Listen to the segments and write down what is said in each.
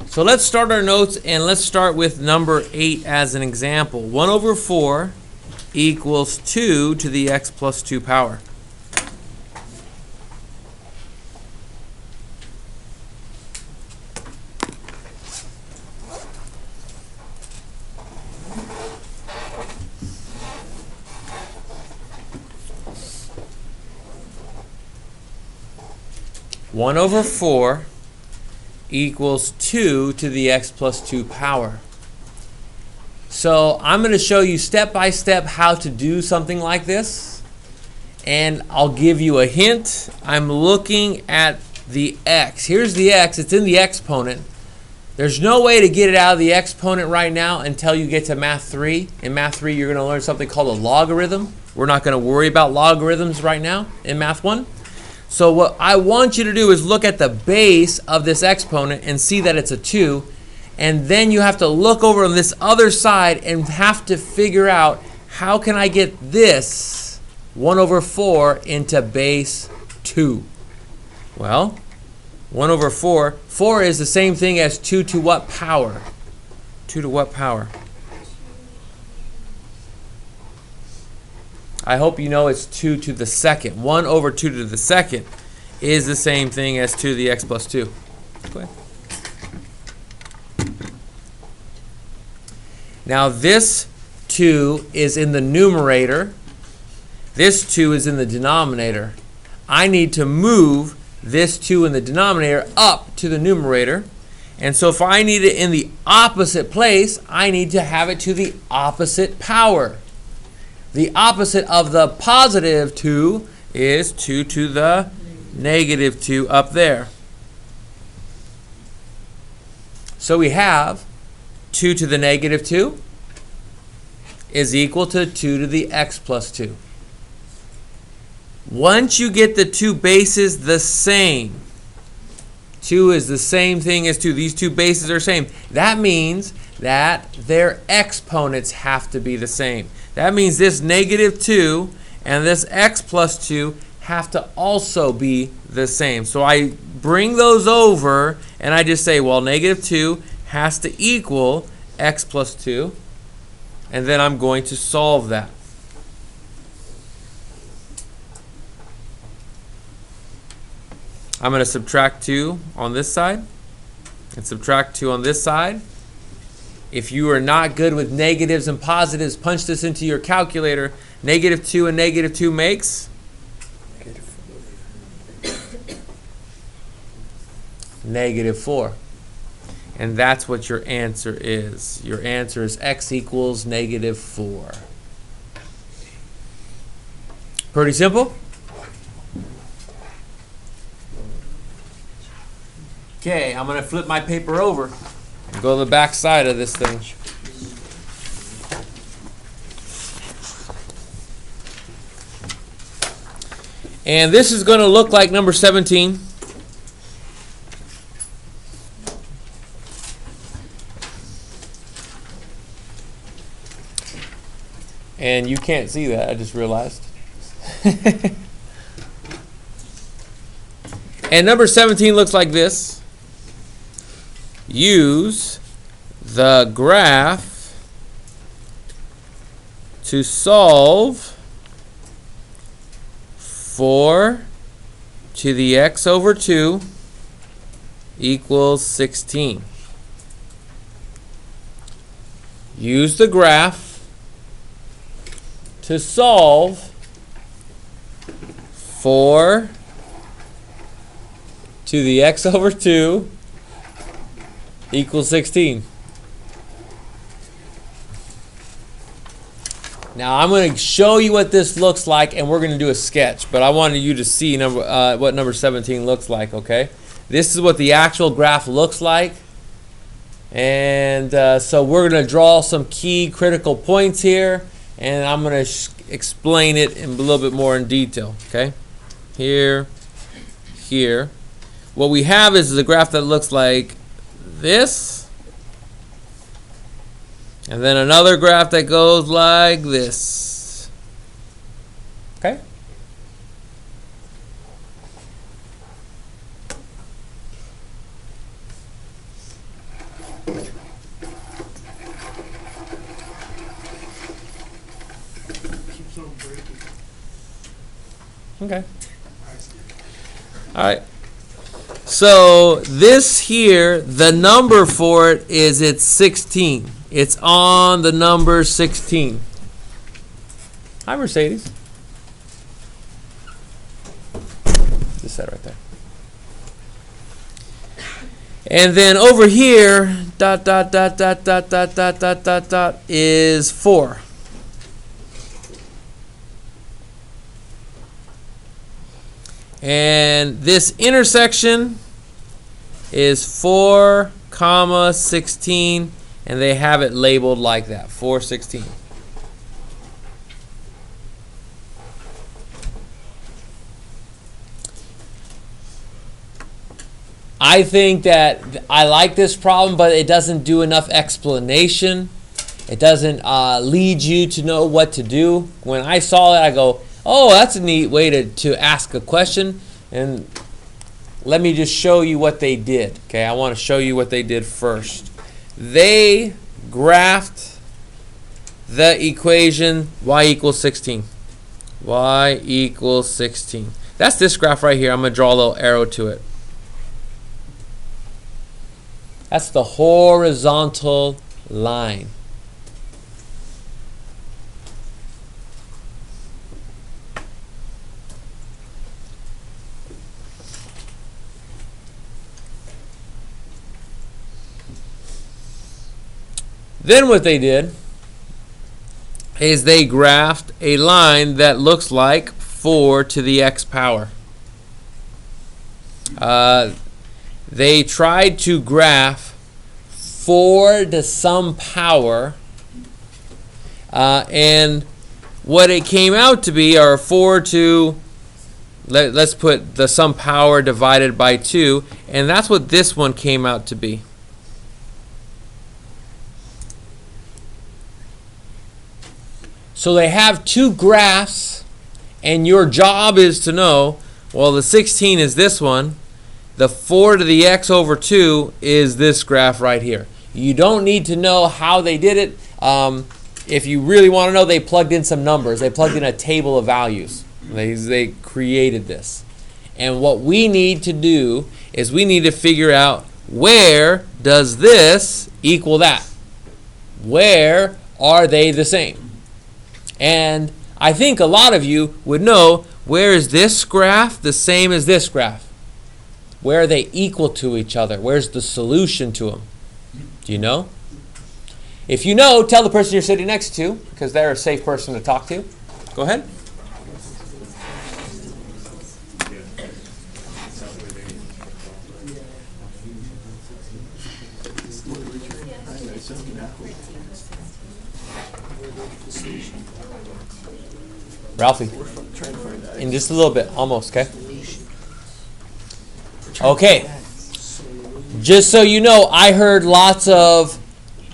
So let's start our notes, and let's start with number 8 as an example. 1 over 4 equals 2 to the x plus 2 power. One over 4 equals 2 to the x plus 2 power. So I'm going to show you step by step how to do something like this, and I'll give you a hint. I'm looking at the x. Here's the x. It's in the exponent. There's no way to get it out of the exponent right now until you get to Math 3. In Math 3, you're going to learn something called a logarithm. We're not going to worry about logarithms right now in Math 1. So what I want you to do is look at the base of this exponent and see that it's a 2. And then you have to look over on this other side and have to figure out, how can I get this 1 over 4 into base 2? Well, 1 over 4. 4 is the same thing as 2 to what power? 2 to what power? I hope you know it's 2 to the second. 1 over 2 to the second is the same thing as 2 to the x plus 2. Go ahead. Now this 2 is in the numerator. This 2 is in the denominator. I need to move this 2 in the denominator up to the numerator. And so if I need it in the opposite place, I need to have it to the opposite power. The opposite of the positive 2 is 2 to the negative 2 up there. So we have 2 to the negative 2 is equal to 2 to the x plus 2. Once you get the two bases the same, 2 is the same thing as 2. These two bases are same. That means that their exponents have to be the same. That means this negative 2 and this x plus 2 have to also be the same. So I bring those over and I just say, well, negative 2 has to equal x plus 2. And then I'm going to solve that. I'm going to subtract 2 on this side and subtract 2 on this side. If you are not good with negatives and positives, punch this into your calculator. Negative 2 and negative 2 makes? Negative 4. And that's what your answer is. Your answer is x equals negative 4. Pretty simple? Okay, I'm going to flip my paper over and go to the back side of this thing. And this is going to look like number 17. And you can't see that, I just realized. And number 17 looks like this. Use the graph to solve 4 to the x over 2 equals 16. Use the graph to solve 4 to the x over 2 equals 16. Now I'm going to show you what this looks like, and we're going to do a sketch, but I wanted you to see what number 17 looks like, okay? This is what the actual graph looks like. And so we're going to draw some key critical points here, and I'm going to explain it in a little bit more in detail, okay? Here. What we have is a graph that looks like this, and then another graph that goes like this, okay? Keeps on breaking. Okay. All right. So this here, the number for it is it's 16. It's on the number 16. Hi, Mercedes. Just set it right there. And then over here, dot, dot, dot, dot, dot, dot, dot, dot, dot, dot, is 4. And this intersection is 4, comma 16, and they have it labeled like that, 416. I think that I like this problem, but it doesn't do enough explanation. It doesn't lead you to know what to do. When I saw it, I go, oh, that's a neat way to ask a question. And let me just show you what they did. Okay, I want to show you what they did first. They graphed the equation y equals 16. Y equals 16. That's this graph right here. I'm going to draw a little arrow to it. That's the horizontal line. Then what they did is they graphed a line that looks like 4 to the x power. They tried to graph 4 to some power, and what it came out to be are 4 to, let's put the some power divided by 2, and that's what this one came out to be. So they have two graphs, and your job is to know, well, the 16 is this one, the 4 to the x over 2 is this graph right here. You don't need to know how they did it. If you really want to know, they plugged in some numbers. They plugged in a table of values. They created this. And what we need to do is we need to figure out, where does this equal that? Where are they the same? And I think a lot of you would know, where is this graph the same as this graph? Where are they equal to each other? Where's the solution to them? Do you know? If you know, tell the person you're sitting next to, because they're a safe person to talk to. Go ahead. Ralphie, in just a little bit, almost, okay? Okay, just so you know, I heard lots of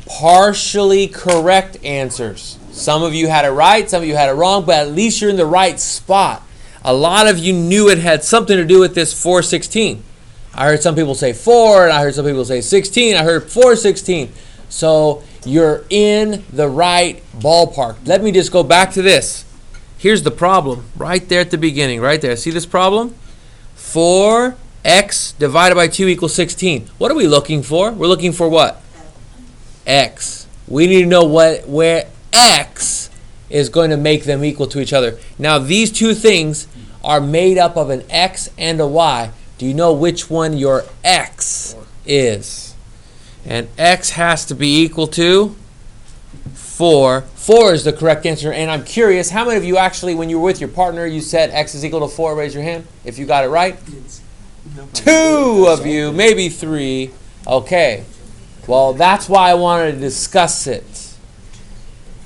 partially correct answers. Some of you had it right, some of you had it wrong, but at least you're in the right spot. A lot of you knew it had something to do with this 416. I heard some people say 4, and I heard some people say 16. I heard 416. So you're in the right ballpark. Let me just go back to this. Here's the problem, right there at the beginning, right there. See this problem? 4x divided by 2 equals 16. What are we looking for? We're looking for what? X. We need to know where x is going to make them equal to each other. Now, these two things are made up of an x and a y. Do you know which one your x is? And x has to be equal to 4. 4 is the correct answer, and I'm curious, how many of you actually, when you were with your partner, you said x is equal to 4? Raise your hand if you got it right. 2 of you, maybe 3. Okay. Well, that's why I wanted to discuss it.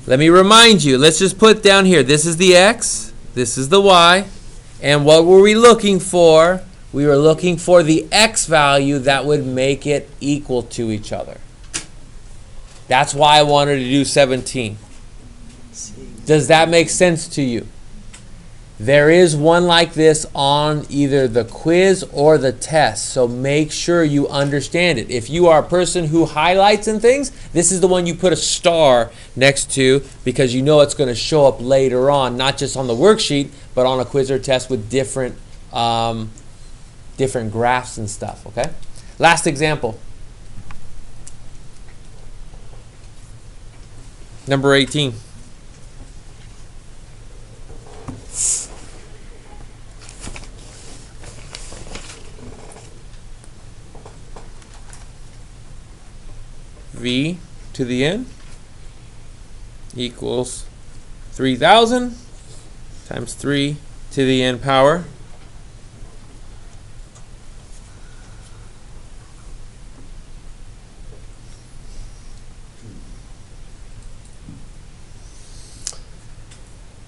Let me remind you. Let's just put down here. This is the x. This is the y. And what were we looking for? We were looking for the x value that would make it equal to each other. That's why I wanted to do 17. Does that make sense to you? There is one like this on either the quiz or the test, so make sure you understand it. If you are a person who highlights and things, this is the one you put a star next to because you know it's going to show up later on, not just on the worksheet, but on a quiz or test with different graphs and stuff, okay? Last example. Number 18. V to the n equals 3,000 times 3 to the n power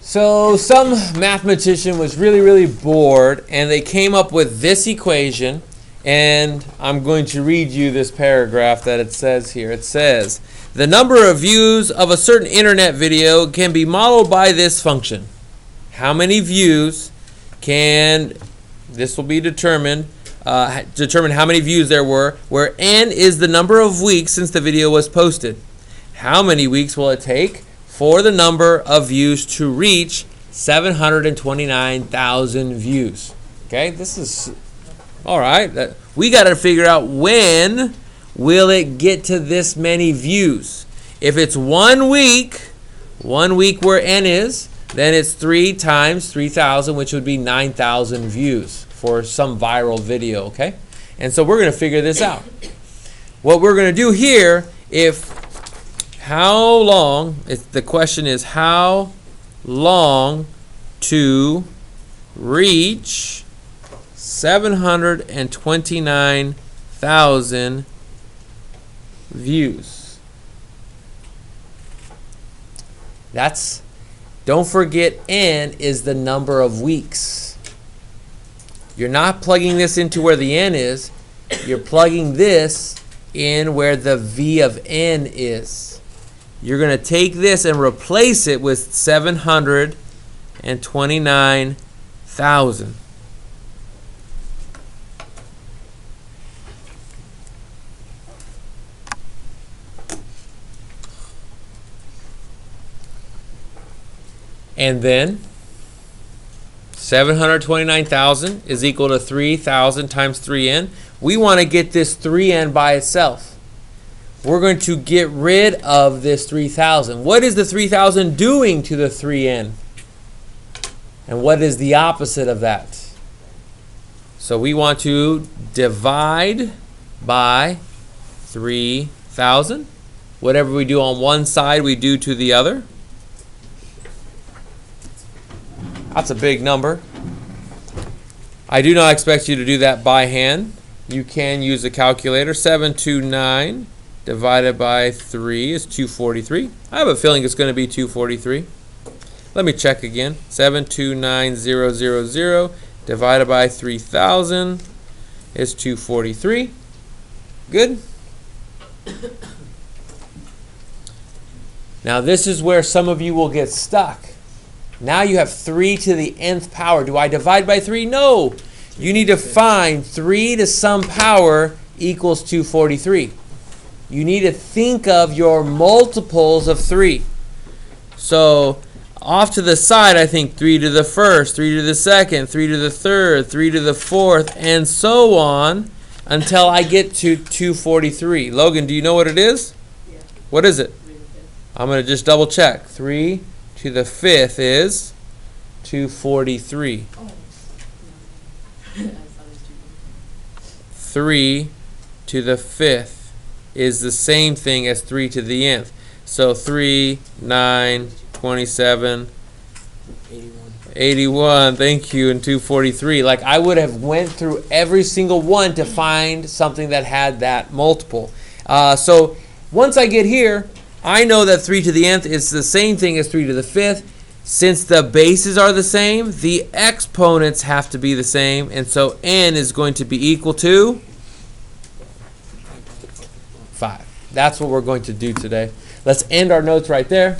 So some mathematician was really bored and they came up with this equation, and I'm going to read you this paragraph that it says here. It says, the number of views of a certain internet video can be modeled by this function. How many views can, this will be determine how many views there were, where n is the number of weeks since the video was posted. How many weeks will it take for the number of views to reach 729,000 views? Okay, this is, all right. We got to figure out when will it get to this many views. If it's 1 week where n is, then it's 3 times 3,000, which would be 9,000 views for some viral video, okay? And so we're going to figure this out. What we're going to do here, the question is how long to reach 729,000 views. Don't forget n is the number of weeks. You're not plugging this into where the n is. You're plugging this in where the v of n is. You're going to take this and replace it with 729,000. And then 729,000 is equal to 3,000 times 3n. We want to get this 3n by itself. We're going to get rid of this 3,000. What is the 3,000 doing to the 3n? And what is the opposite of that? So we want to divide by 3,000. Whatever we do on one side, we do to the other. That's a big number. I do not expect you to do that by hand. You can use a calculator. 729 divided by 3 is 243. I have a feeling it's going to be 243. Let me check again. 729,000 divided by 3,000 is 243. Good. Now this is where some of you will get stuck. Now you have 3 to the nth power. Do I divide by 3? No. You need to find 3 to some power equals 243. You need to think of your multiples of 3. So off to the side, I think 3 to the first, 3 to the second, 3 to the third, 3 to the fourth, and so on until I get to 243. Logan, do you know what it is? Yeah. What is it? I'm going to just double check. 3 to the fifth is 243. 3 to the fifth is the same thing as 3 to the nth. So 3, 9, 27, 81, thank you, and 243. Like I would have went through every single one to find something that had that multiple. So once I get here, I know that 3 to the nth is the same thing as 3 to the fifth. Since the bases are the same, the exponents have to be the same, and so n is going to be equal to 5. That's what we're going to do today. Let's end our notes right there.